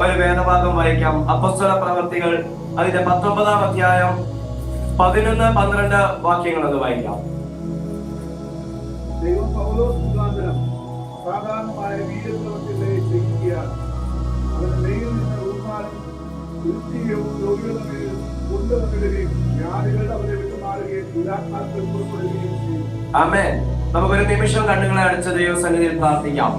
ഒരു വേദഭാഗം വായിക്കാം. അപ്പോസ്തല പ്രവൃത്തികൾ അതിന്റെ 19-ാം അധ്യായം 11-12 വാക്യങ്ങൾ അത് വായിക്കാം. ദൈവം പൗലോസ് മുഖാന്തരം സാധാരണമായ വീര്യപ്രവൃത്തികളെ ചെയ്യുകയാണ്. അവന്റെ മേലിൽ നിന്ന് ഉൾമാറും വൃത്തിയും രോഗികളുടെ മേൽ കൊണ്ടുവന്നിടുകയും വ്യാധികൾ അവരെ വിട്ടുമാറുകയും ദുരാത്മാക്കൾ പുറപ്പെടുകയും ചെയ്യും. ആമേൻ. നമുക്കൊരു നിമിഷം കണ്ണുകളെ അടച്ച ദൈവസന്നിധിയിൽ പ്രാർത്ഥിക്കാം.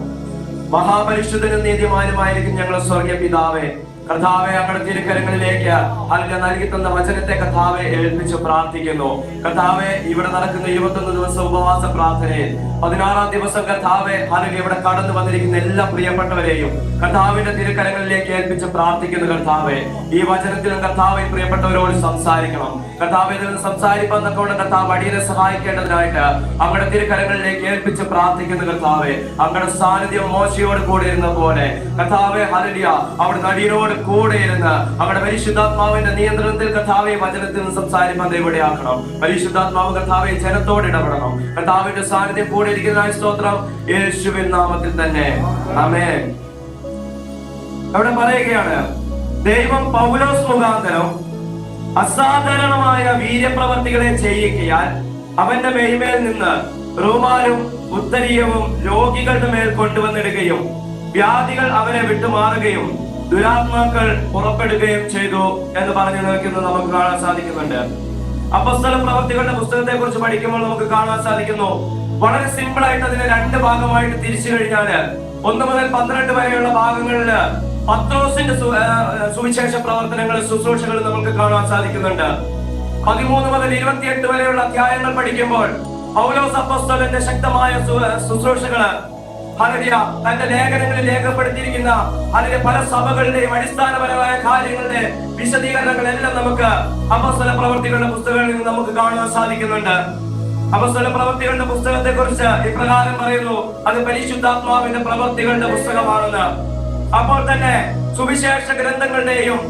മഹാപരിശുദ്ധനും നീതിമാനുമായിരിക്കും ഞങ്ങളുടെ സ്വർഗീയ പിതാവേ, കർത്താവെ, അങ്ങയുടെ തിരുക്കരങ്ങളിലേക്ക് അതിന്റെ നൽകി തന്ന വചനത്തെ കർത്താവെ ഏൽപ്പിച്ച് പ്രാർത്ഥിക്കുന്നു. കർത്താവെ, ഇവിടെ നടക്കുന്ന 21 ദിവസം ഉപവാസ പ്രാർത്ഥനയിൽ 16-ാം ദിവസം കർത്താവെ അല്ലെങ്കിൽ ഇവിടെ കടന്നു വന്നിരിക്കുന്ന എല്ലാ പ്രിയപ്പെട്ടവരെയും കർത്താവിന്റെ തിരുക്കരങ്ങളിലേക്ക് ഏൽപ്പിച്ച് പ്രാർത്ഥിക്കുന്നു. കർത്താവെ, ഈ വചനത്തിലും കർത്താവെ പ്രിയപ്പെട്ടവരോട് സംസാരിക്കണം. കർത്താവെ, ഇതിൽ സംസാരിപ്പാൻ തക്കവണ്ണം കർത്താവ് അടിയനെ സഹായിക്കേണ്ടതിനായിട്ട് അങ്ങയുടെ തിരുക്കരങ്ങളിലേക്ക് ഏൽപ്പിച്ച് പ്രാർത്ഥിക്കുന്നു. കർത്താവെ, അങ്ങയുടെ സാന്നിധ്യം മോശയോട് കൂടെ ഇരുന്ന പോലെ കർത്താവെ ഹല്ലേലൂയ അവിടെ അടിയനോട് കൂടെ ഇരുന്ന് അവരുടെ പരിശുദ്ധാത്മാവിന്റെ നിയന്ത്രണത്തിൽ കർത്താവെ വചനത്തിൽ നിന്ന് സംസാരിക്കാൻ ദൈവം. പരിശുദ്ധാത്മാവ് കർത്താവെ ജനത്തോട് ഇടപെടണം. കർത്താവിന്റെ സാന്നിധ്യം കൂടെ ഇരിക്കുന്ന സ്തോത്രം യേശുവിൻ നാമത്തിൽ തന്നെ. ആമേൻ. അവിടെ പറയുകയാണ്, ദൈവം പൗലോസ് മുഖാന്തരം അസാധാരണമായ വീര്യപ്രവർത്തികളെ ചെയ്യിക്കാൻ അവന്റെ മേൽമേൽ നിന്ന് റൂമാലും ഉത്തരീയവും രോഗികളുടെ മേൽ കൊണ്ടുവന്നിടുകയും വ്യാധികൾ അവരെ വിട്ടുമാറുകയും ദുരാത്മാക്കൾ പുറപ്പെടുകയും ചെയ്തു എന്ന് പറഞ്ഞു നിൽക്കുന്നത് നമുക്ക് കാണാൻ സാധിക്കുന്നുണ്ട്. അപ്പോസ്തല പ്രവൃത്തികളുടെ പുസ്തകത്തെ കുറിച്ച് പഠിക്കുമ്പോൾ നമുക്ക് കാണാൻ സാധിക്കുന്നു, വളരെ സിമ്പിൾ ആയിട്ട് അതിനെ 2 ഭാഗമായിട്ട് തിരിച്ചു കഴിഞ്ഞാല് 1 മുതൽ 12 വരെയുള്ള ഭാഗങ്ങളില് പത്രോസിന്റെ സുവിശേഷ പ്രവർത്തനങ്ങൾ ശുശ്രൂഷകൾ നമുക്ക് കാണാൻ സാധിക്കുന്നുണ്ട്. 13 മുതൽ 28 വരെയുള്ള അധ്യായങ്ങൾ പഠിക്കുമ്പോൾ പൗലോസ് അപ്പോസ്തലന്റെ ശക്തമായ ശുശ്രൂഷകള് ഹല്ലേലൂയ തന്റെ ലേഖനങ്ങളിൽ രേഖപ്പെടുത്തിയിരിക്കുന്ന അതിലെ പല സഭകളുടെയും അടിസ്ഥാനപരമായ കാര്യങ്ങളുടെ വിശദീകരണങ്ങളെല്ലാം നമുക്ക് അപ്പോസ്തല പ്രവൃത്തികളുടെ പുസ്തകങ്ങളിൽ നിന്ന് നമുക്ക് കാണാൻ സാധിക്കുന്നുണ്ട്. അപ്പോസ്തല പ്രവൃത്തികളുടെ പുസ്തകത്തെ കുറിച്ച് ഇപ്രകാരം പറയുന്നു, അത് പരിശുദ്ധാത്മാവിന്റെ പ്രവൃത്തികളുടെ പുസ്തകമാണെന്ന്. അപ്പോൾ തന്നെ സുവിശേഷ ഗ്രന്ഥങ്ങളുടെയും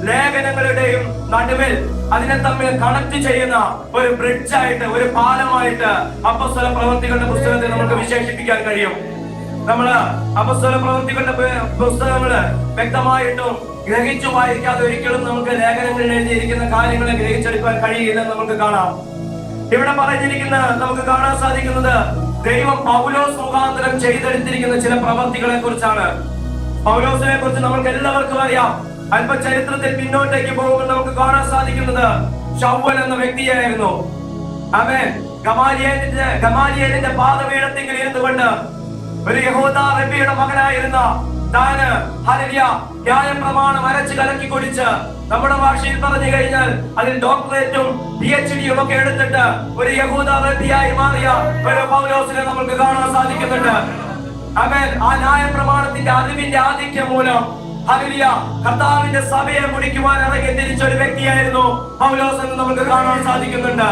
ലേഖനങ്ങളുടെയും നടുവിൽ അതിനെ തമ്മിൽ കണക്ട് ചെയ്യുന്ന ഒരു ബ്രിഡ്ജായിട്ട്, ഒരു പാലമായിട്ട് അപ്പോസ്തല പ്രവൃത്തികളുടെ പുസ്തകത്തെ നമുക്ക് വിശേഷിപ്പിക്കാൻ കഴിയും. നമ്മള് അപ്പോസ്തല പ്രവൃത്തികളുടെ പുസ്തകങ്ങള് വ്യക്തമായിട്ടും ഗ്രഹിച്ചു വായിക്കാതെ ഒരിക്കലും നമുക്ക് ലേഖനങ്ങളിൽ എഴുതിയിരിക്കുന്ന കാര്യങ്ങളെ ഗ്രഹിച്ചെടുക്കാൻ കഴിയില്ലെന്ന് നമുക്ക് കാണാം. ഇവിടെ പറഞ്ഞിരിക്കുന്ന നമുക്ക് കാണാൻ സാധിക്കുന്നത് ദൈവം പൗലോസ് മുഖാന്തരം ചെയ്തെടുത്തിരിക്കുന്ന ചില പ്രവൃത്തികളെ കുറിച്ചാണ്. പൗലോസിനെ കുറിച്ച് നമുക്ക് എല്ലാവർക്കും അറിയാം. അല്പ ചരിത്രത്തിൽ പിന്നോട്ടേക്ക് പോകുമ്പോൾ നമുക്ക് കാണാൻ സാധിക്കുന്നത് ശൗവൽ എന്ന വ്യക്തിയായിരുന്നു. അവൻ ഗമാലിയേലിന്റെ പാദപീഠത്തിൽ ഇരുന്നുകൊണ്ട് ഒരു യഹൂദ റബ്ബിയുടെ മകനായിരുന്ന താന് ഹല്ലേലൂയ ന്യായപ്രമാണം അരച്ച് കലക്കി കുടിച്ച്, നമ്മുടെ ഭാഷയിൽ പറഞ്ഞു കഴിഞ്ഞാൽ അതിൽ ഡോക്ടറേറ്റും PhD-യും ഒക്കെ എടുത്തിട്ട് ഒരു യഹൂദ റബ്ബിയായി മാറിയ ഒരു പൗലോസിനെ നമുക്ക് കാണാൻ സാധിക്കുന്നുണ്ട്. അവൻ ആ ന്യായപ്രമാണത്തിന്റെ അറിവിന്റെ ആധിക്യം മൂലം ഹല്ലേലൂയ കർത്താവിന്റെ സഭയെ മുടിക്കുവാൻ ഇറങ്ങി തിരിച്ച ഒരു വ്യക്തിയായിരുന്നു പൗലോസ് എന്ന് നമുക്ക് കാണാൻ സാധിക്കുന്നുണ്ട്.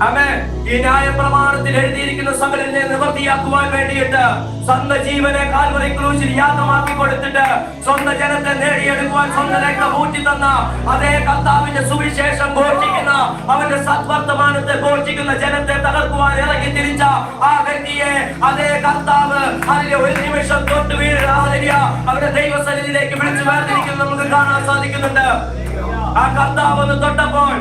ആമേൻ. ഈ ന്യായപ്രമാണത്തിൽ എഴുതിയിരിക്കുന്ന സകലത്തെ നിവൃത്തിയാക്കുവാൻ വേണ്ടിയിട്ട് സ്വന്തം ജീവനെ കാൽവരി ക്രൂശിൽ യാഗമാക്കി കൊടുത്തിട്ട് സ്വന്തം ജനത്തെ നേടിയെടുക്കുവാൻ സ്വന്തം രക്തം ഊറ്റി തന്ന അതേ കർത്താവിന്റെ സുവിശേഷം ഘോഷിക്കുന്ന, അവന്റെ സദ്വർത്തമാനത്തെ ഘോഷിക്കുന്ന ജനത്തെ തകർക്കുവാൻ ഇറങ്ങി തിരിച്ച ആ വ്യക്തിയെ അതേ കർത്താവ് അതിലെ ഒരു നിമിഷം തൊട്ട് വീഴുക അവരുടെ ദൈവസന്നിധിയിലേക്ക് വിളിച്ചു വേർതിരിക്കുന്നത് നമുക്ക് കാണാൻ സാധിക്കുന്നുണ്ട്. ആ കർത്താവ് ഒന്ന് തൊട്ടപ്പോൾ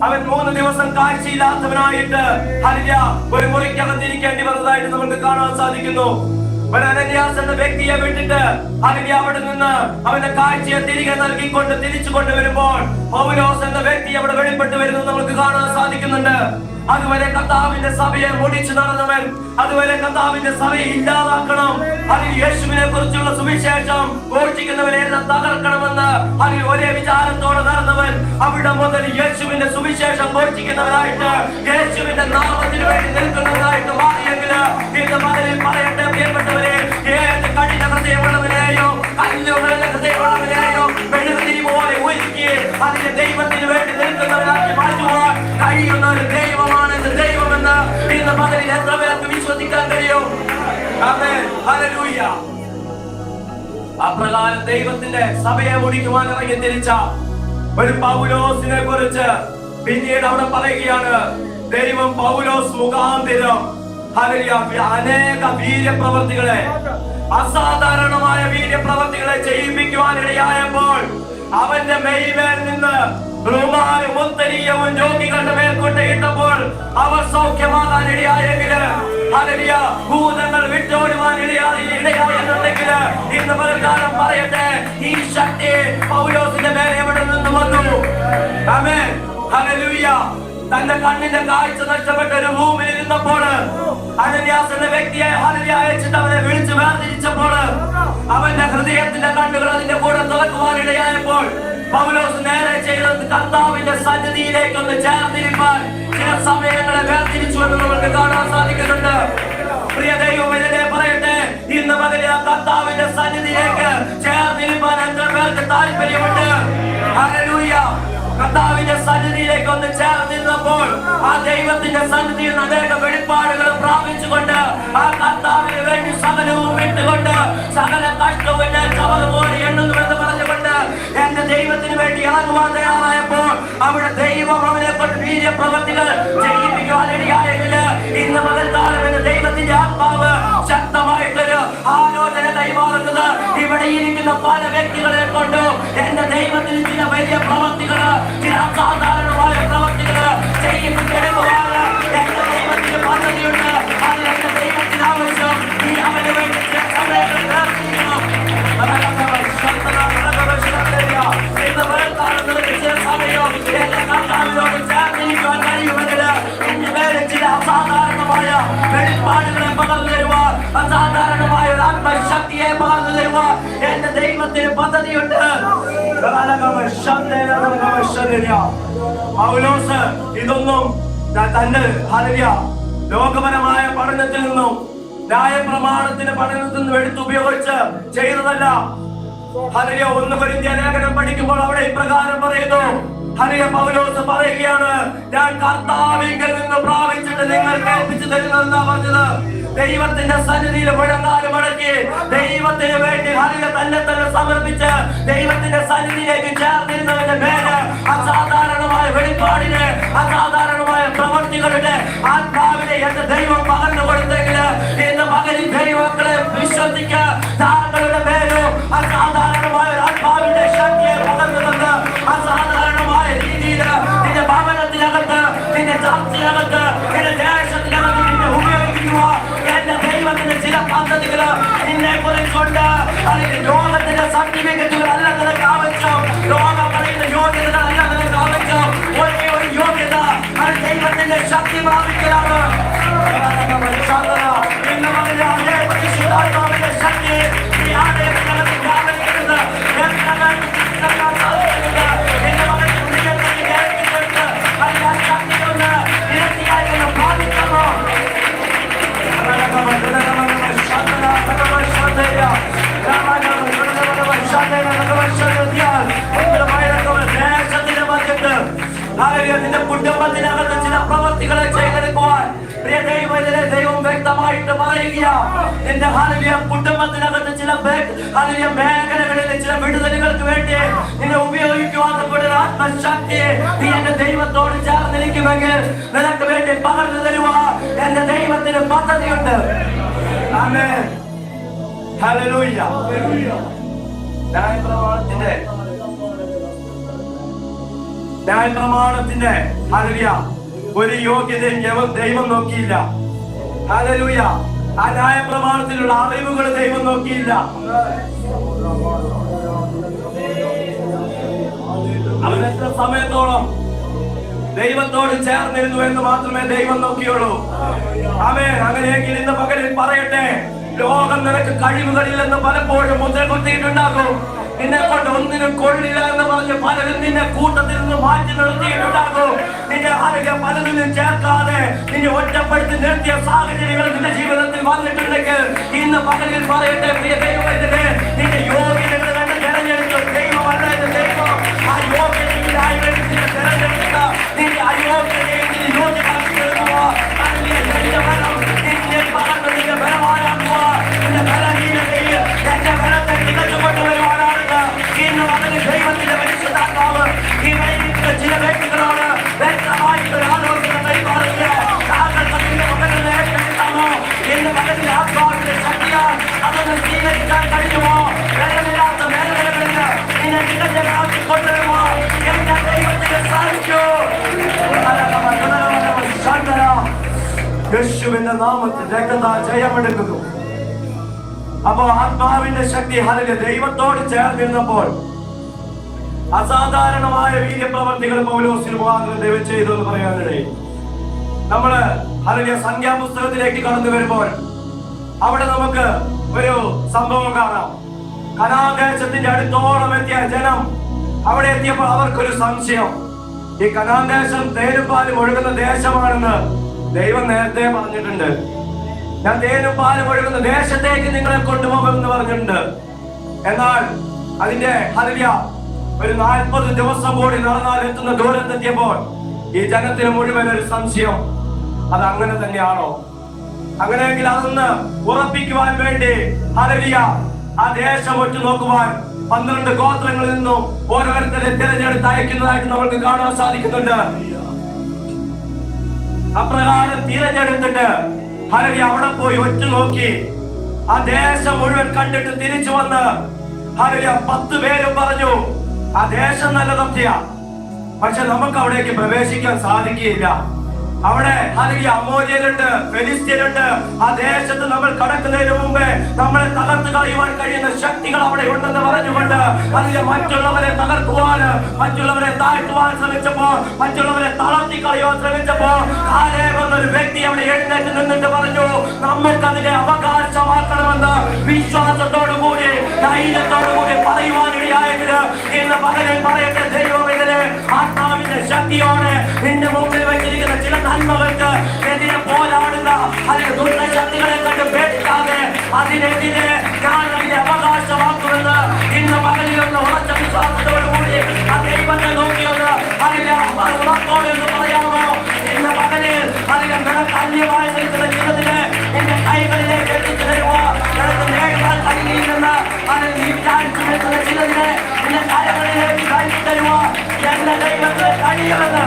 അവൻ 3 ദിവസം കാഴ്ചയില്ലാത്തവനായിട്ട് ഹല്ലേലൂയ ഒരു മുറിക്കകത്തിരിക്കേണ്ടി വന്നതായിട്ട് നമുക്ക് കാണാൻ സാധിക്കുന്നു. അനന്യാസ് എന്ന വ്യക്തിയെ വിട്ടിട്ട് ഹല്ലേലൂയ അവിടെ നിന്ന് അവന്റെ കാഴ്ചയെ തിരികെ നൽകിക്കൊണ്ട് തിരിച്ചു കൊണ്ടുവരുമ്പോൾ പൗലോസ് എന്ന വ്യക്തി അവിടെ വെളിപ്പെട്ട് വരുന്നത് നമുക്ക് കാണാൻ സാധിക്കുന്നുണ്ട്. അതുവരെ കർത്താവിന്റെ സഭയെ ഓടിച്ചു നടന്നവൻ, അതുവരെ കർത്താവിന്റെ സഭയെ ഇല്ലാതാക്കണം, അതിൽ യേശുവിനെ കുറിച്ചുള്ള സുവിശേഷം ഘോഷിക്കുന്നവരെല്ലാം തകർക്കണമെന്ന് അതിൽ ഒരേ വിചാരത്തോടെ നടന്നവൻ അവിടെ മുതൽ യേശുവിന്റെ സുവിശേഷം ഘോഷിക്കുന്നവരായിട്ട്, യേശുവിന്റെ നാമത്തിന് വേണ്ടി നിൽക്കുന്നവരായിട്ട് മാറിയെങ്കിൽ ഇന്ന് മകനിൽ പറയട്ടെ പ്രിയപ്പെട്ടവരെ, ഏത് കഠിന ഹൃദയമുള്ളവരെയോ കല്ലുകളുടെ ഹൃദയമുള്ളവരെയോ മെഴുകുതിരി പോലെ ഒരുക്കി അതിന്റെ ദൈവത്തിന് വേണ്ടി നിൽക്കുന്നവരാക്കി മാറ്റുവാൻ കഴിയുന്ന ഒരു ദൈവമാണ് ദൈവമെന്ന് ഇന്ന് മകനിൽ എത്ര പേർക്ക് വിശ്വസിക്കാൻ കഴിയും? ആമേൻ. ഹല്ലേലൂയ. അപ്രകാരം ദൈവത്തിന്റെ സഭയെ മുടിക്കുവാൻ ഇറങ്ങി തിരിച്ച ഒരു പൗലോസിനെ കുറിച്ച് പിന്നീട് അവിടെ പറയുകയാണ്, ദൈവം പൗലോസ് മുഖാന്തരം ഹല്ലേലൂയ അനേക വീര്യപ്രവർത്തികളെ അസാധാരണമായ വീര്യപ്രവർത്തികളെ ചെയ്യിപ്പിക്കുവാനിടയായപ്പോൾ അവന്റെ മേൽമേൽ നിന്ന് റുമാലും മുത്തരീയവും രോഗികളുടെ മേൽ കൊണ്ടയിട്ടപ്പോൾ അവർ സൗഖ്യമാകാനിടയായെങ്കില് ഹല്ലേലൂയ, ഭൂതങ്ങൾ വിട്ടോടുവാൻ ഇടയായെന്നുണ്ടെങ്കിൽ ഇന്ന് പലകാലം പറയട്ടെ, ഈ ശക്തി പൗലോസിന്റെ മേൽ എവിടെ നിന്ന് വന്നു? ആമേൻ, ഹല്ലേലൂയ. തന്റെ കണ്ണിന്റെ കാഴ്ച നഷ്ടപ്പെട്ട ഒരു ഭൂമിയിൽ ഇരുന്നപ്പോൾ അനന്യാസ് എന്ന വ്യക്തിയെ ഹല്ലേലൂയ അയച്ചിട്ട് അവനെ വിളിച്ചു വേർതിരിച്ചപ്പോൾ അവന്റെ ഹൃദയത്തിന്റെ കണ്ണുകൾ അതിന്റെ കൂടെ തുറക്കുവാനിടയായപ്പോൾ പൗലോസ് നേരെ ചെയ്തത് കർത്താവിന്റെ സന്നിധിയിലേക്ക് ഒന്ന് ചേർന്നിരിക്കാൻ ചില സമയങ്ങളെ വേർതിരിച്ചു എന്ന് നമുക്ക് കാണാൻ സാധിക്കുന്നുണ്ട്. പ്രിയ ദൈവം ഇതിനെ പറയട്ടെ, ഇന്ന് പകല് കർത്താവിന്റെ സന്നിധിയിലേക്ക് ചേർന്നിരിക്കാൻ എത്ര പേർക്ക് താല്പര്യമുണ്ട്? ഹല്ലേലൂയ. കർത്താവിന്റെ സന്നിധിയിലേക്ക് ഒന്ന് ചേർന്നിരുന്നപ്പോൾ ആ ദൈവത്തിന്റെ സന്നിധിയിൽ നിന്ന് അനേക വെളിപ്പാടുകൾ പ്രാപിച്ചുകൊണ്ട് ആ കർത്താവിന് വേണ്ടി സകലവും വിട്ടുകൊണ്ട് സകല കഷ്ടവും ചവറുപോലെ എണ്ണുന്നുവെന്ന് പറഞ്ഞുകൊണ്ട് എന്റെ ദൈവത്തിന് വേണ്ടി ഇറങ്ങുവാൻ തയ്യാറായപ്പോൾ അവിടെ ദൈവം അവനെ കൊണ്ട് വീര്യപ്രവർത്തികൾ ചെയ്യിപ്പിക്കുവാനിടയായെങ്കിൽ ഇന്ന് പകൽക്കാലം എന്റെ ദൈവത്തിന്റെ ആത്മാവ് ശക്തമായിട്ടൊരു ആലോചന കൈമാറുന്നത് ഇവിടെ ഇരിക്കുന്ന പല വ്യക്തികളെ കൊണ്ട് എന്റെ ദൈവത്തിന് ചില വലിയ പ്രവർത്തികൾ, ചില അസാധാരണമായ പ്രവർത്തികൾ ചെയ്യിപ്പിച്ചെടുക്കുവാണ് എന്റെ ദൈവത്തിന് പദ്ധതിയുണ്ട്. അത് എന്റെ ദൈവത്തിന് ആവശ്യം. ഈ അവന് വേണ്ടി സമയങ്ങൾ പ്രാർത്ഥിക്കണം. ഇന്ന് പകൽക്കാലം ചില സമയം എന്റെ കർത്താവിനോട് ചേർന്നിരിക്കുവാൻ കഴിയുമെങ്കിൽ എന്റെ മേലെ ചില അസാധാരണമായ വെളിപ്പാടുകളെ പകർന്നു തരുവാൻ, അസാധാരണമായ ആത്മശക്തിയെ പകർന്നു തരുവാൻ എന്റെ ദൈവത്തിന് പദ്ധതിയുണ്ട്. പൗലോസ് ഇതൊന്നും തന്റെ ഹല്ലേലൂയ ലോകപരമായ പഠനത്തിൽ നിന്നും ന്യായപ്രമാണത്തിന്റെ പഠനത്തിൽ നിന്നും എടുത്തുപയോഗിച്ച് ചെയ്തതല്ല. ഹല്ലേലൂയ. 1 കൊരിന്ത്യർ ലേഖനം പഠിക്കുമ്പോൾ അവിടെ ഇപ്രകാരം പറയുന്നു. ഹല്ലേലൂയ. പൗലോസ് പറയുകയാണ്, ഞാൻ കർത്താവിങ്കൽ നിന്ന് പ്രാപിച്ചിട്ട് നിങ്ങൾ കേൾപ്പിച്ചു തരുന്നതെന്നാ പറഞ്ഞത്. ദൈവത്തിന്റെ സന്നിധിയിൽ മുഴങ്ങാനും മടക്കി ദൈവത്തിന് വേണ്ടി ഹല്ലേലൂയ തന്നെ സമർപ്പിച്ച് ദൈവത്തിന്റെ സന്നിധിയിലേക്ക് ചേർന്നിരുന്നവന്റെ മേല് അസാധാരണമായ വെളിപ്പാടിന്, അസാധാരണമായ പ്രവൃത്തികളുടെ ആത്മാവിനെ എന്റെ ദൈവം പകർന്നു കൊടുത്തെങ്കിൽ ഇന്ന് പകലിൽ ദൈവങ്ങളെ വിശ്വസിക്കുക, താങ്കളുടെ മേലും അസാധാരണമായ ആത്മാവിന്റെ ശക്തിയെ പകർന്നു തന്ന് അസാധാരണമായ രീതിയിൽ നിന്റെ ഭവനത്തിനകത്ത്, നിന്റെ ചർച്ചയിനകത്ത്, നിന്റെ ദേശത്തിനകത്ത് നിന്നെ ഉപയോഗിക്കുക. എന്റെ ദൈവത്തിന്റെ ചില പദ്ധതികൾ നിന്നെ കുറിച്ചുണ്ട്. അല്ലെങ്കിൽ ലോകത്തിന്റെ സർട്ടിഫിക്കറ്റുകൾ അല്ല നിനക്ക് ആവശ്യം, ലോകം പറയുന്ന യോഗ്യതകളല്ല നിനക്ക് ആവശ്യം. ഒരേ ഒരു യോഗ്യത, അത് ദൈവത്തിന്റെ ശക്തി പ്രാപിക്കലാണ്. ഇന്ന് പറഞ്ഞ അതേ പരിശുദ്ധാത്മാവിന്റെ ശക്തി ഈ ആലയത്തിനകത്ത് വ്യാപരിക്കുന്നത് എന്റെ മകൻ അതിന്റെ ശക്തി കൊണ്ട് ഇരട്ടിയായി ബാധിക്കുന്നു. നിന്റെ കുടുംബത്തിനകത്ത് ചില പ്രവർത്തികളെ ചെയ്തെടുക്കുവാൻ പ്രിയ ദൈവത്തിലെ ദൈവം വ്യക്തമായിട്ട് പറയുക. നിന്റെ ഹല്ലേലൂയ കുടുംബത്തിനകത്ത് ചില മേഖലകളിൽ ചില വിടുതലുകൾക്ക് വേണ്ടി നിന്നെ ഉപയോഗിക്കുവാൻ ആത്മശക്തി നീ എന്റെ ദൈവത്തോട് ചേർന്നിരിക്കുമെങ്കിൽ നിനക്ക് വേണ്ടി പകർന്നു തരുക എന്റെ ദൈവത്തിന് പദ്ധതിയുണ്ട്. ആമേൻ, ഹല്ലേലൂയ. ന്യായപ്രമാണത്തിന്റെ ഹല്ലേലൂയ ഒരു യോഗ്യതയും ദൈവം നോക്കിയില്ല. ഹല്ലേലൂയ. ആ ന്യായപ്രമാണത്തിലുള്ള അറിവുകൾ ദൈവം നോക്കിയില്ല. അവൻ എത്ര സമയത്തോളം ദൈവത്തോട് ചേർന്നിരുന്നു എന്ന് മാത്രമേ ദൈവം നോക്കിയുള്ളൂ. ആമേൻ. അങ്ങനെയെങ്കിൽ ഇന്ന് പകലിൽ പറയട്ടെ, ലോകം നിനക്ക് കഴിവുകളില്ലെന്ന് പലപ്പോഴും മുദ്ര കുത്തിയിട്ടുണ്ടാകും. നിന്നെ കൊണ്ട് ഒന്നിനും കൊള്ളില്ല എന്ന് പറഞ്ഞ് പലരും നിന്നെ കൂട്ടത്തിൽ നിന്ന് മാറ്റി നിർത്തിയിട്ടുണ്ടാകും. നിന്റെ ആരോഗ്യം പലതിനും ചേർക്കാതെ നിന്നെ ഒറ്റപ്പെടുത്തി നിർത്തിയ സാഹചര്യങ്ങൾ നിന്റെ ജീവിതത്തിൽ വന്നിട്ടുണ്ടെങ്കിൽ ഇന്ന് പകലിൽ പറയട്ടെ, പ്രിയ ദൈവത്തിന്റെ നിന്റെ യോഗ്യതകൾ തന്നെ തെരഞ്ഞെടുത്ത ദൈവമല്ല എന്റെ ദൈവം. ആ യോഗ്യതയിലായി തെരഞ്ഞെടുത്ത നിന്റെ അയോഗ്യതയെ നിന്റെ യോഗ്യമാക്കി തീർക്കുക. നിന്റെ പകർന്ന് നിന്റെ ബലവാനാക്കുക. നിന്റെ ബലഹീനതയിൽ എന്റെ ബലത്തെ തികച്ചുകൊണ്ടുവരുവാനാണ് ഇന്ന് അതിന് ദൈവത്തിന്റെ പരിശുദ്ധാത്മാവ് ഈ വൈകിട്ട് ചില വ്യക്തികളോട് വ്യക്തമായിട്ടൊരു ആലോചന കൈമാറുക. താങ്കൾ അതിന്റെ മകനെ ഏറ്റെടുക്കാമോ? ഇന്ന് മകന്റെ ആത്മാവിന്റെ ശക്തിയാൽ അതൊന്ന് യേശുവിന്റെ നാമത്തിൽ രക്തത്താൽ ജയമെടുക്കുന്നു. അപ്പോ ആത്മാവിന്റെ ശക്തി ഹല്ലേലൂയ ദൈവത്തോട് ചേർന്നിരുന്നപ്പോൾ അസാധാരണമായ വീര്യപ്രവർത്തികൾ പൗലോസിൽ മുഖാന്തരം ദൈവം ചെയ്തു എന്ന് പറയാനിടയിൽ നമ്മള് ഹല്ലേലൂയ സംഖ്യാപുസ്തകത്തിലേക്ക് കടന്നു വരുമ്പോൾ അവിടെ നമുക്ക് ഒരു സംഭവം കാണാം. കനാൻ ദേശത്തിന്റെ അടുത്തോളം എത്തിയ ജനം അവിടെ എത്തിയപ്പോൾ അവർക്കൊരു സംശയം. ഈ കനാൻ ദേശം തേനും പാലും ഒഴുകുന്ന ദേശമാണെന്ന് ദൈവം നേരത്തെ പറഞ്ഞിട്ടുണ്ട്. ഞാൻ തേനും പാലും ഒഴുകുന്ന ദേശത്തേക്ക് നിങ്ങളെ കൊണ്ടുപോകുമെന്ന് പറഞ്ഞിട്ടുണ്ട്. എന്നാൽ അതിന്റെ ഹല്ലേലൂയ ഒരു 40 ദിവസം കൂടി നടന്നാൽ എത്തുന്ന ദൂരത്തെത്തിയപ്പോൾ ഈ ജനത്തിന് മുഴുവൻ ഒരു സംശയം, അത് അങ്ങനെ തന്നെയാണോ? അങ്ങനെയെങ്കിൽ അതൊന്ന് ഉറപ്പിക്കുവാൻ വേണ്ടി ഹല്ലേലൂയ ആ ദേശം ഒറ്റ നോക്കുവാൻ 12 ഗോത്രങ്ങളിൽ നിന്നും ഓരോരുത്തരെ തിരഞ്ഞെടുത്ത് അയക്കുന്നതായിട്ട് നമുക്ക് കാണാൻ സാധിക്കുന്നുണ്ട്. അപ്രകാരം തിരഞ്ഞെടുത്തിട്ട് ഹല്ലേലൂയ അവിടെ പോയി ഒറ്റ നോക്കി ആ ദേശം മുഴുവൻ കണ്ടിട്ട് തിരിച്ചു വന്ന് ഹല്ലേലൂയ 10 പേരും പറഞ്ഞു, ആ ദേശം നല്ലതൊക്കെയാ, പക്ഷെ നമുക്ക് അവിടേക്ക് പ്രവേശിക്കാൻ സാധിക്കുകയില്ല. അവിടെ ഹല്ലേലൂയ അമോര്യരുണ്ട്, ഫെലിസ്ത്യരുണ്ട്. ആ ദേശത്ത് നമ്മൾ കടക്കുന്നതിന് മുമ്പേ നമ്മളെ തകർത്ത് കളയുവാൻ കഴിയുന്ന ശക്തികൾ അവിടെ ഉണ്ടെന്ന് പറഞ്ഞുകൊണ്ട് ഹല്ലേലൂയ മറ്റുള്ളവരെ തകർക്കുവാൻ, മറ്റുള്ളവരെ താഴ്ത്തുവാൻ ശ്രമിച്ചപ്പോൾ, മറ്റുള്ളവരെ തളർത്തി കളയുവാൻ ശ്രമിച്ചപ്പോൾ കാലേബ് എന്നൊരു വ്യക്തി അവിടെ എഴുന്നേറ്റ് നിന്നിട്ട് പറഞ്ഞു, നമ്മൾക്ക് അതിനെ അവകാശമാക്കണമെന്ന് വിശ്വാസത്തോടു കൂടി ധൈര്യത്തോടു കൂടി പറയുവാനിടയായെങ്കിൽ ഇന്ന് പകലിൽ പറയട്ടെ, ദൈവമേ ആത്മാവിന്റെ ശക്തിയോടെ നിന്റെ മുമ്പിൽ വെച്ചിരിക്കുന്ന ചില നന്മകൾക്ക് എതിരെ പോരാടുന്ന അതിന്റെ ദുഷ്ടശക്തികളെ കണ്ട് പേടിക്കാതെ അതിനെതിരെ ഞാൻ അതിനെ അവകാശമാക്കുമെന്ന് ഇന്ന് പകലിലൊന്ന് ഉറച്ച വിശ്വാസത്തോടുകൂടി ആ ദൈവത്തെ നോക്കിയൊന്ന് അതിന്റെ ഉറപ്പോടെന്ന് പറയാമോ? ഇന്ന് പകലിൽ അതിനെ നിനക്ക് അന്യമായി നിൽക്കുന്ന ചിലതിനെ എന്റെ കൈകളിലേക്ക് എത്തിച്ചു തരുമോ? നിനക്ക് നേടാൻ കഴിയില്ലെന്ന് അതിൽ നീറ്റാഴ്ച നിൽക്കുന്ന ചിലതിനെ എന്റെ കൈകളിലേക്ക് കഴിച്ചു തരുമോ? എന്റെ ദൈവത്തെ കഴിയുമെന്ന്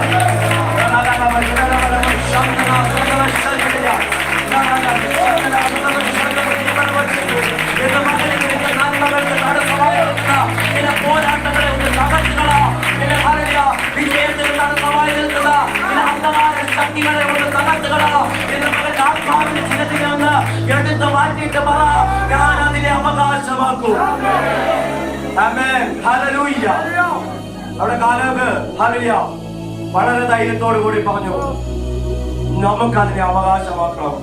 പോരാട്ടങ്ങളെ വിജയത്തിന് തടസ്സമായി നിൽക്കുന്ന അന്ധകാര ശക്തികളെ കൊണ്ട് തകർത്തുകളോ എന്ന് ആത്മാവിന്റെ ചിലതിൽ നിന്ന് എടുത്ത് മാറ്റിയിട്ട് പറ, ഞാൻ അതിനെ അവകാശമാക്കൂ. ആമേൻ, ഹല്ലേലൂയ. അവിടെ കാലേബ് ഹല്ലേലൂയ വളരെ ധൈര്യത്തോടു കൂടി പറഞ്ഞു, നമുക്കതിനെ അവകാശമാക്കണം.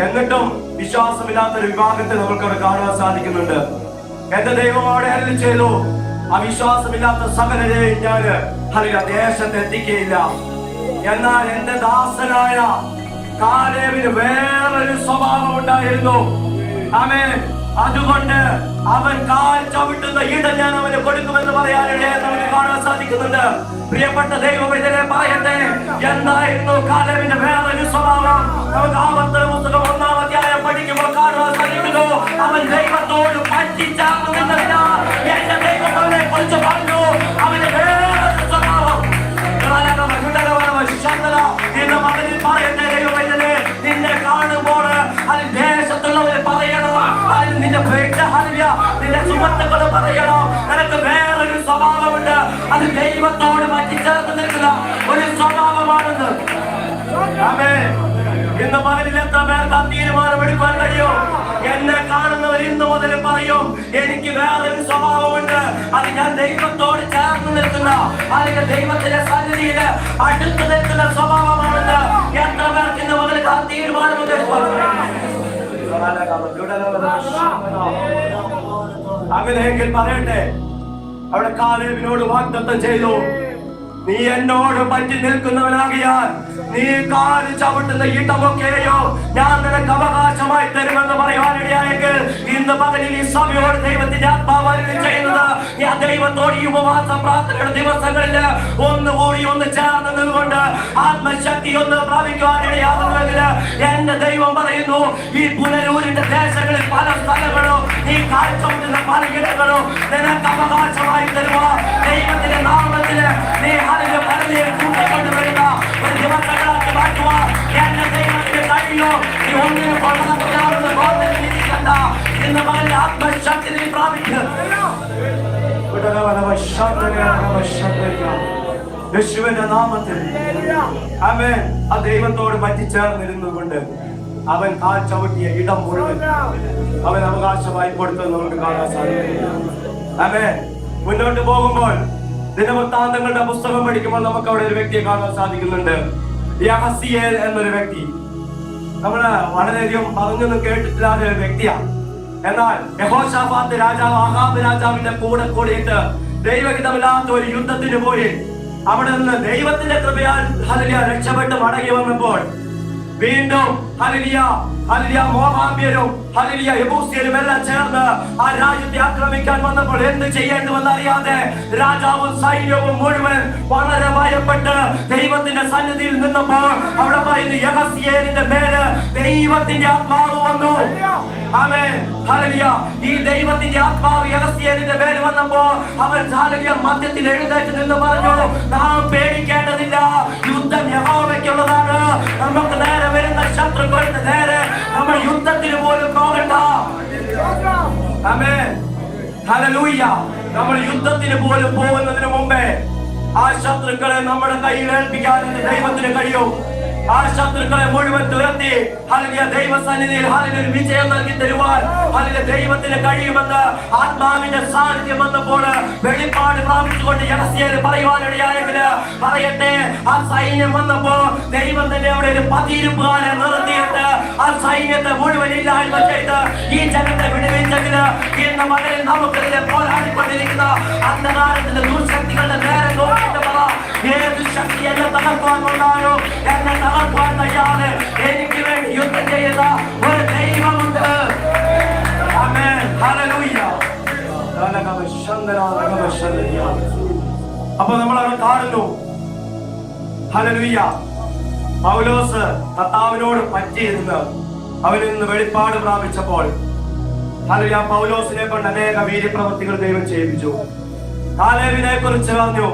എന്നിട്ടും വിശ്വാസമില്ലാത്തൊരു വിഭാഗത്തെ നമുക്കവിടെ കാണാൻ സാധിക്കുന്നുണ്ട്. എന്റെ ദൈവം അവിടെ അരുളി ചെയ്തു, ആ വിശ്വാസമില്ലാത്ത സകലരെയും ഞാൻ ഹല്ലേലൂയ ദേശത്ത് എത്തിക്കുകയില്ല. എന്നാൽ എന്റെ ദാസനായ കാലേബിന് വേറൊരു സ്വഭാവം ഉണ്ടായിരുന്നു. ആമേൻ. അതുകൊണ്ട് അവൻ കാൽ ചവിട്ടുന്ന ഇടം ഞാൻ അവന് കൊടുക്കുമെന്ന് പറയാനിടയെ നമുക്ക് കാണാൻ സാധിക്കുന്നുണ്ട്. പ്രിയപ്പെട്ട ദൈവമേ പറയട്ടെ, എന്തായിരുന്നു കാലേബിന്റെ വേറൊരു സ്വഭാവം? നമുക്ക് ആവർത്തന പുസ്തകം 1-ാം അധ്യായം പഠിക്കുമ്പോൾ കാണാൻ സാധിക്കുന്നു. അവൻ ദൈവത്തോട് പറ്റിച്ചാർന്നില്ല. എന്റെ ദൈവം അവനെ കുറിച്ച് പറഞ്ഞു, അവന് വേറൊരു സ്വഭാവം. ഇന്ന് മകനിൽ പറയട്ടെ, ദൈവമേ നിന്നെ കാണുമ്പോൾ അതിൽ ദേശത്തുള്ളവരെ പറയണം, അതിൽ നിന്റെ നിന്റെ സുഹൃത്തുക്കള് പറയണം, നിനക്ക് വേറൊരു സ്വഭാവമുണ്ട്. അത് ദൈവത്തോട് പറ്റിച്ചേർന്ന് നിൽക്കുന്ന ഒരു സ്വഭാവമാണെന്ന്. ഇന്ന് മകനിൽ എത്ര പേർക്ക് ആ തീരുമാനമെടുക്കാൻ കഴിയും? എന്നെ കാണുന്നവർ ഇന്ന് മുതൽ പറയും, എനിക്ക് വേറൊരു സ്വഭാവമുണ്ട്. അത് ഞാൻ ദൈവത്തോട് ചേർന്ന് നിൽക്കുന്ന, അല്ലെങ്കിൽ ദൈവത്തിന്റെ സന്നിധിയില് അടുത്ത് നിൽക്കുന്ന സ്വഭാവമാണെന്ന്. എത്ര പേർക്ക് ഇന്ന് മുതൽ ആ തീരുമാനമെടുക്കാൻ? അങ്ങനെയെങ്കിൽ പറയട്ടെ, അവിടെ കാലേബിനോട് വാഗ്ദത്തം ചെയ്തു, നീ എന്നോട് പറ്റി നിൽക്കുന്നവനാകിയാൽ നീ കാല് ചവിട്ടുന്ന ഇടമൊക്കെയോ ഞാൻ നിനക്ക് അവകാശമായി തരുമെന്ന് പറയുവാനിടയായെങ്കിൽ ഇന്ന് പകലിൽ ഈ സഭയോട് ദൈവത്തിന്റെ ആത്മാവരുളി ചെയ്യുന്നത്, ഞാൻ ദൈവത്തോട് ഈ ഉപവാസ പ്രാർത്ഥനയുടെ ദിവസങ്ങളിൽ ഒന്നുകൂടി ഒന്ന് ചേർന്ന് നിന്നുകൊണ്ട് ആത്മശക്തി ഒന്ന് പ്രാപിക്കുവാനിടയാകുന്നുവെങ്കിൽ എന്റെ ദൈവം പറയുന്നു, ഈ പുനലൂരിന്റെ ദേശങ്ങളിൽ പല സ്ഥലങ്ങളോ നീ കാൽ ചവിട്ടുന്ന പല ഇടങ്ങളോ നിനക്ക് അവകാശമായി തരുമോ? ദൈവത്തിന്റെ നാമത്തില് നീ അതിന്റെ പരിധിയെ കൂട്ടിക്കൊണ്ടുവരുന്ന ഒരു ദിവസങ്ങളാക്കി മാറ്റുവാ എന്റെ ദൈവത്തിന് കഴിയോ? നീ ഒന്നിനും കൊള്ളാമെന്ന് ബോധനിരിക്കണ്ട. ഇന്ന് മകന്റെ ആത്മശക്തി നീ പ്രാപിക്കുക. യേശുവിന്റെ നാമത്തിൽ ആമേൻ. ആ ദൈവത്തോട് പറ്റിച്ചേർന്നിരുന്നുകൊണ്ട് അവൻ കാൽ ചവിട്ടിയ ഇടം മുഴുവൻ അവൻ അവകാശമായി കൊടുത്തത് നമുക്ക് കാണാൻ സാധിക്കും. ആമേൻ. മുന്നോട്ട് പോകുമ്പോൾ ദിനവൃത്താന്തങ്ങളുടെ പുസ്തകം പഠിക്കുമ്പോൾ നമുക്ക് അവിടെ ഒരു വ്യക്തിയെ കാണാൻ സാധിക്കുന്നുണ്ട്. യഹസിയേൽ എന്നൊരു വ്യക്തി. നമ്മള് വളരെയധികം പറഞ്ഞൊന്നും കേട്ടിട്ടില്ലാത്ത ഒരു വ്യക്തിയാണ്. എന്നാൽ യഹോശാഫാത്ത് രാജാവ് ആഹാബ് രാജാവിന്റെ കൂടെ കൂടിയിട്ട് ദൈവഹിതമില്ലാത്ത ഒരു യുദ്ധത്തിന് പോയി അവിടെ നിന്ന് ദൈവത്തിന്റെ കൃപയാൽ ഹല്ലേലൂയ രക്ഷപ്പെട്ട് മടങ്ങി വന്നപ്പോൾ വീണ്ടും ഹല്ലേലൂയ ഹല്ലേലൂയ മോവാബ്യരും ഹല്ലേലൂയ യെബൂസ്യരും എല്ലാം ചേർന്ന് ആ രാജ്യത്തെ ആക്രമിക്കാൻ വന്നപ്പോൾ എന്ത് ചെയ്യേണ്ടതെന്ന് അറിയാതെ രാജാവും സൈന്യവും മുഴുവൻ വളരെ ഭയപ്പെട്ട് ദൈവത്തിന്റെ സന്നിധിയിൽ നിന്നപ്പോൾ അവിടെ പറയുന്ന യഹസിയേലിന്റെ മേല് ദൈവത്തിന്റെ ആത്മാവ് വന്നു. ആമേൻ. ഹല്ലേലൂയ. ഈ ദൈവത്തിന്റെ ആത്മാവ് യഹസിയേലിന്റെ മേൽ വന്നപ്പോൾ അവൻ ഹല്ലേലൂയ മധ്യത്തിൽ എഴുന്നേറ്റ് നിന്ന് പറഞ്ഞു, നാം പേടിക്കേണ്ടതില്ല, യുദ്ധം യഹോവയ്ക്കുള്ളതാണ്. നമുക്ക് നേരെ വരുന്ന ശത്രുക്കളുടെ നേരെ നമ്മൾ യുദ്ധത്തിന് പോലും പോകണ്ട. ആമേൻ. ഹല്ലേലൂയ. നമ്മൾ യുദ്ധത്തിന് പോലും പോകുന്നതിന് മുമ്പേ ആ ശത്രുക്കളെ നമ്മുടെ കയ്യിൽ ഏൽപ്പിക്കാൻ ദൈവത്തിന് കഴിയും. ആ ശത്രുക്കളെ മുഴുവൻ തുരത്തി ഹല്ലേലൂയ ദൈവസന്നിധിയിൽ ഹല്ലേലൂയ വിജയം നൽകി തരുവാൻ ഹല്ലേലൂയ ദൈവത്തിന് കഴിയുമെന്ന് ആത്മാവിന്റെ സാന്നിധ്യം വന്നപ്പോൾ വെളിപ്പാട് പ്രാപിച്ചുകൊണ്ട് യഹസിയേൽ പറയുവാനിടയായെങ്കിൽ പറയട്ടെ, ആ സൈന്യം വന്നപ്പോ ദൈവം തന്നെ അവിടെ ഒരു പതിയിരുപ്പുകാരെ നിർത്തിയിട്ട് ആ സൈന്യത്തെ മുഴുവൻ ഇല്ലായ്മ ചെയ്ത് ഈ ജനത്തെ വിടുവിച്ചെങ്കിൽ ഇന്ന് മകനിൽ നമുക്കെതിരെ പോരാടിക്കൊണ്ടിരിക്കുന്ന അന്ധകാരത്തിന്റെ ദുർശക്തികളുടെ നേരെ നോക്കിയിട്ട് പറ, ഏത് ശക്തി എന്നെ തകർക്കുവാൻ കൊണ്ടാണോ എന്നെ തകർക്കുവാൻ തയ്യാറ് എനിക്ക് വേണ്ടി യുദ്ധം ചെയ്യുന്ന ഒരു ദൈവമുണ്ട്. ആമേൻ. ഹല്ലേലൂയ. അപ്പൊ നമ്മൾ അവിടെ കാണുന്നു ഹല്ലേലൂയ പൗലോസ് കർത്താവിനോട് പറ്റിയിരുന്ന് അവനിൽ നിന്ന് വെളിപ്പാട് പ്രാപിച്ചപ്പോൾ ഹല്ലേലൂയ പൗലോസിനെ കൊണ്ട് അനേക വീര്യപ്രവൃത്തികൾ ദൈവം ചെയ്യിപ്പിച്ചു. കാലേബിനെ കുറിച്ച് പറഞ്ഞു,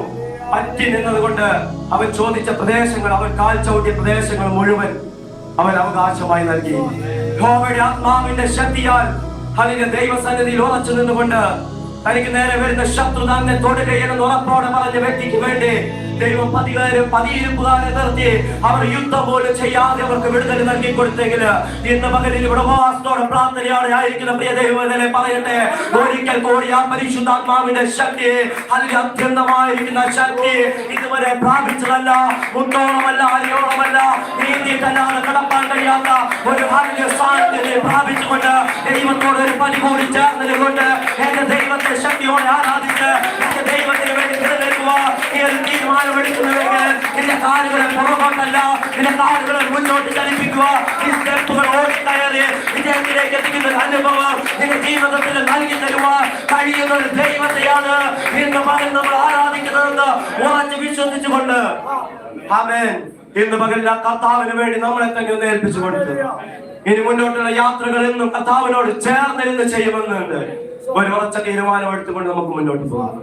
പറ്റി നിന്നത് കൊണ്ട് അവൻ ചോദിച്ച പ്രദേശങ്ങൾ, അവൻ കാൽ ചവിട്ടിയ പ്രദേശങ്ങൾ മുഴുവൻ അവൻ അവകാശമായി നൽകി. യഹോവയുടെ ആത്മാവിന്റെ ശക്തിയാൽ ഹല്ലേലൂയ ദൈവസന്നിധിയിൽ ഉറച്ചു നിന്നുകൊണ്ട് തനിക്ക് നേരെ വരുന്ന ശത്രു തന്നെ തൊടുകയെന്ന് ഉറപ്പോടെ പറഞ്ഞ വ്യക്തിക്ക് വേണ്ടി ദൈവം പതിയിരുപ്പുകാരെ നിർത്തി അവർ യുദ്ധം പോലും ചെയ്യാതെ അവർക്ക് വിടുതൽ നൽകി കൊടുത്തെങ്കിൽ ഇന്ന് പകലിൽ ഇവിടെ ഉപവാസത്തോടെ പ്രാർത്ഥനയോടെ ആയിരിക്കുന്ന പ്രിയ ദൈവത്തിനെ പറയട്ടെ, ഒരിക്കൽ കൂടി ആ പരിശുദ്ധാത്മാവിന്റെ ശക്തി അതിൽ അത്യന്തമായിരിക്കുന്ന ശക്തി ഇതുവരെ പ്രാപിച്ചതല്ല, മുന്നോളമല്ല, അരിയോളമല്ല, നീന്തിയിട്ടല്ലാതെ കടപ്പാൻ കഴിയാത്ത ഒരു സാന്നിധ്യത്തെ പ്രാപിച്ചുകൊണ്ട് ദൈവത്തോട് ഒരു പണി കൂടി ചേർന്നതുകൊണ്ട് എന്റെ ദൈവത്തെ ശക്തിയോടെ ആരാധിച്ച് എന്റെ ദൈവത്തിന് വേണ്ടി നിലനിൽക്കുക തീരുമാനമെടുക്കുന്നുവെങ്കിൽ നിന്റെ കാലുകളെ പുറകോട്ടല്ല, നിന്റെ കാലുകളെ മുന്നോട്ട് ചലിപ്പിക്കുക. ഈ സ്റ്റെപ്പുകൾ ഓടിക്കയറി വിജയത്തിലേക്ക് എത്തിക്കുന്ന അനുഭവം നിന്റെ ജീവിതത്തിൽ നൽകി തരുവാൻ കഴിയുന്ന ഒരു ദൈവത്തെയാണ് ഇന്ന് പകൽ നമ്മൾ ആരാധിക്കുന്നതെന്ന് ഉറച്ച് വിശ്വസിച്ചുകൊണ്ട് ആമേൻ ഇന്ന് പകൽ കർത്താവിന് വേണ്ടി നമ്മളെ തന്നെ ഒന്ന് ഏൽപ്പിച്ചു കൊടുത്തു. ഇനി മുന്നോട്ടുള്ള യാത്രകൾ എന്നും കർത്താവിനോട് ചേർന്നിരുന്ന് ചെയ്യുമെന്നുണ്ട് ഒരു ഉറച്ച തീരുമാനം എടുത്തുകൊണ്ട് നമുക്ക് മുന്നോട്ട് പോകാം.